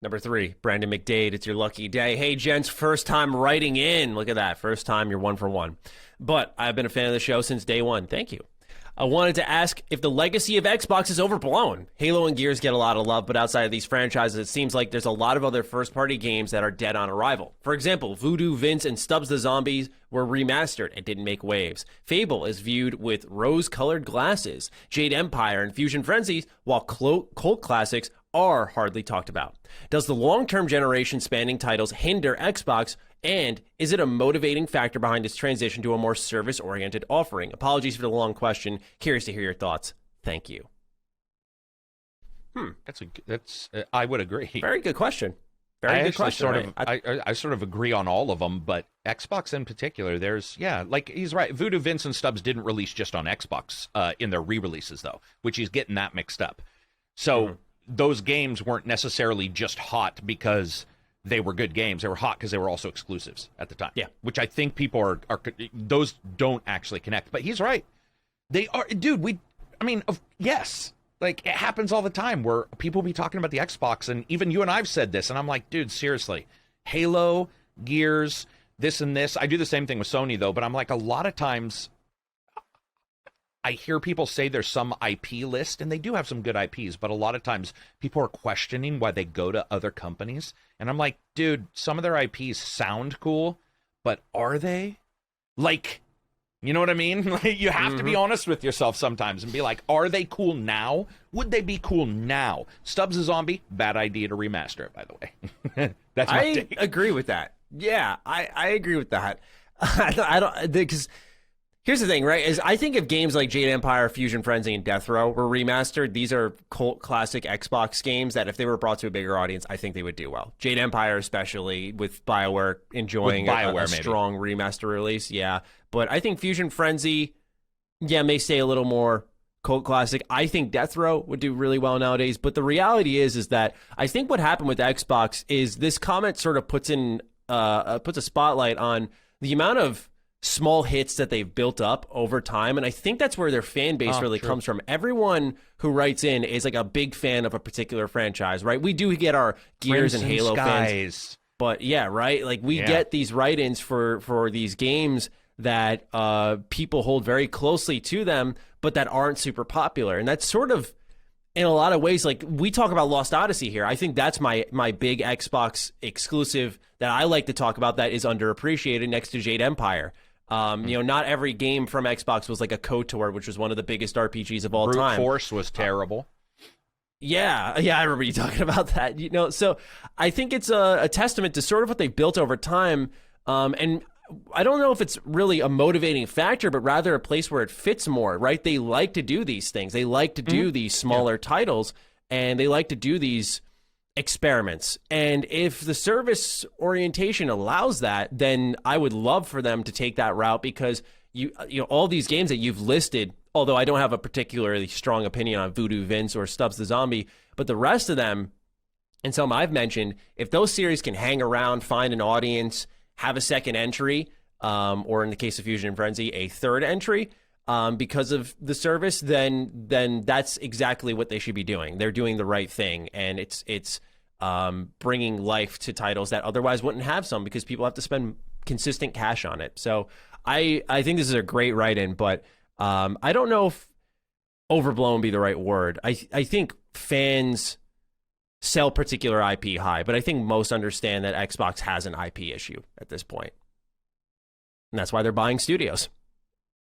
Number 3, Brandon McDade. It's your lucky day. Hey, gents, first time writing in. Look at that. First time, you're 1 for 1. But I've been a fan of the show since day one. Thank you. I wanted to ask if the legacy of Xbox is overblown. Halo and Gears get a lot of love, but outside of these franchises, it seems like there's a lot of other first-party games that are dead on arrival. For example, Voodoo Vince and Stubbs the Zombies were remastered and didn't make waves. Fable is viewed with rose-colored glasses. Jade Empire and Fusion Frenzy, while cult classics, are hardly talked about. Does the long-term generation-spanning titles hinder Xbox, and is it a motivating factor behind its transition to a more service-oriented offering? Apologies for the long question. Curious to hear your thoughts. Thank you. I would agree. Very good question. Very good question. I sort of agree on all of them, but Xbox in particular, like he's right. Voodoo Vince and Stubbs didn't release just on Xbox in their re-releases though, which he's getting that mixed up. So those games weren't necessarily just hot because they were good games. They were hot because they were also exclusives at the time. Yeah. Which I think people are those don't actually connect. But he's right. They are, dude, yes. Like, it happens all the time where people be talking about the Xbox, and even you and I've said this, and I'm like, dude, seriously. Halo, Gears, this and this. I do the same thing with Sony, though, but I'm like, a lot of times I hear people say there's some IP list, and they do have some good IPs, but a lot of times people are questioning why they go to other companies. And I'm like, dude, some of their IPs sound cool, but are they? Like, you know what I mean? Like, you have to be honest with yourself sometimes and be like, are they cool now? Would they be cool now? Stubbs a Zombie, bad idea to remaster it, by the way. That's my take. I agree with that. Yeah, I agree with that. I don't, because here's the thing, right? Is I think if games like Jade Empire, Fusion Frenzy, and Death Row were remastered, these are cult classic Xbox games that if they were brought to a bigger audience, I think they would do well. Jade Empire, especially with BioWare enjoying a strong remaster release, yeah. But I think Fusion Frenzy, may stay a little more cult classic. I think Death Row would do really well nowadays. But the reality is that I think what happened with Xbox is this comment sort of puts a spotlight on the amount of small hits that they've built up over time, and I think that's where their fan base really comes from. Everyone who writes in is like a big fan of a particular franchise, right? We do get our Gears and Halo fans, but yeah, right? Like we get these write-ins for these games that people hold very closely to them, but that aren't super popular, and that's sort of in a lot of ways, like we talk about Lost Odyssey here. I think that's my big Xbox exclusive that I like to talk about that is underappreciated next to Jade Empire. Not every game from Xbox was like a KOTOR, which was one of the biggest RPGs of all time. Brute Force was terrible. Yeah, I remember you talking about that. So I think it's a testament to sort of what they built over time. And I don't know if it's really a motivating factor, but rather a place where it fits more, right? They like to do these things. They like to do these smaller titles, and they like to do these experiments. And if the service orientation allows that, then I would love for them to take that route, because you all these games that you've listed, although I don't have a particularly strong opinion on Voodoo Vince or Stubbs the Zombie, but the rest of them and some I've mentioned, if those series can hang around, find an audience, have a second entry, or in the case of Fusion and Frenzy, a third entry, because of the service, then that's exactly what they should be doing. They're doing the right thing, and it's bringing life to titles that otherwise wouldn't have some, because people have to spend consistent cash on it. So I think this is a great write-in, but I don't know if overblown would be the right word. I think fans sell particular IP high, but I think most understand that Xbox has an IP issue at this point. And that's why they're buying studios.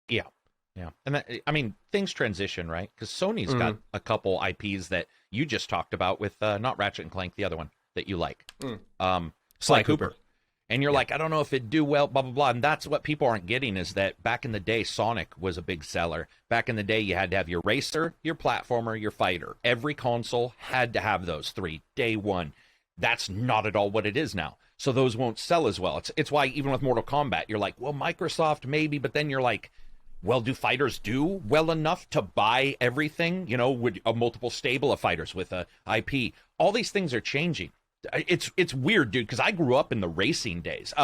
Yeah. And that, I mean, things transition, right? Because Sony's got a couple IPs that you just talked about with not Ratchet and Clank, the other one that you like. Sly Cooper. And you're like, I don't know if it'd do well, blah, blah, blah. And that's what people aren't getting, is that back in the day, Sonic was a big seller. Back in the day, you had to have your racer, your platformer, your fighter. Every console had to have those three, day one. That's not at all what it is now. So those won't sell as well. It's why even with Mortal Kombat, you're like, well, Microsoft maybe, but then you're like, well, do fighters do well enough to buy everything? You know, would a multiple stable of fighters with a IP? All these things are changing. It's weird, dude, because I grew up in the racing days.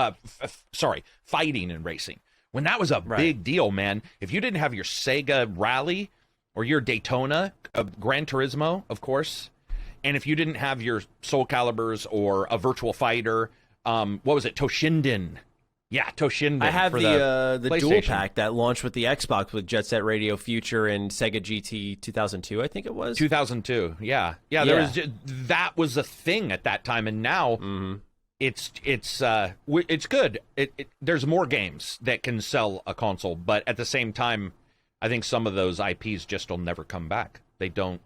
Fighting and racing. When that was a big deal, man. If you didn't have your Sega Rally or your Daytona, Gran Turismo, of course, And if you didn't have your Soul Caliburs or a Virtual Fighter, what was it, Toshinden? Yeah, Toshinden. I have for the dual pack that launched with the Xbox with Jet Set Radio Future and Sega GT 2002, I think it was. 2002, yeah. There was that was a thing at that time, and now it's good. There's more games that can sell a console, but at the same time, I think some of those IPs just will never come back. They don't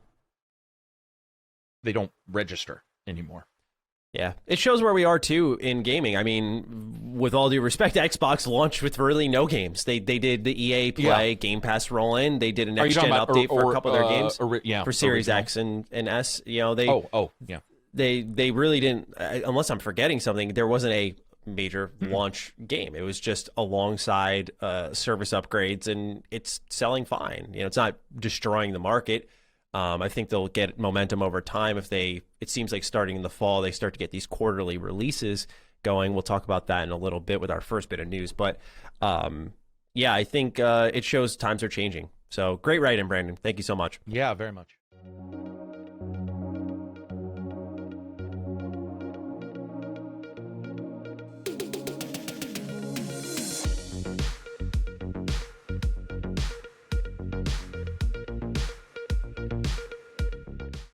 register anymore. Yeah, it shows where we are too in gaming. I mean, with all due respect, Xbox launched with really no games. They did the EA Play Game Pass roll in. They did a next gen update for a couple of their games for Series X and S. You know, they really didn't. Unless I'm forgetting something, there wasn't a major launch game. It was just alongside service upgrades, and it's selling fine. You know, it's not destroying the market. I think they'll get momentum over time if it seems like starting in the fall, they start to get these quarterly releases going. We'll talk about that in a little bit with our first bit of news. But I think it shows times are changing. So great write-in, Brandon. Thank you so much. Yeah, very much.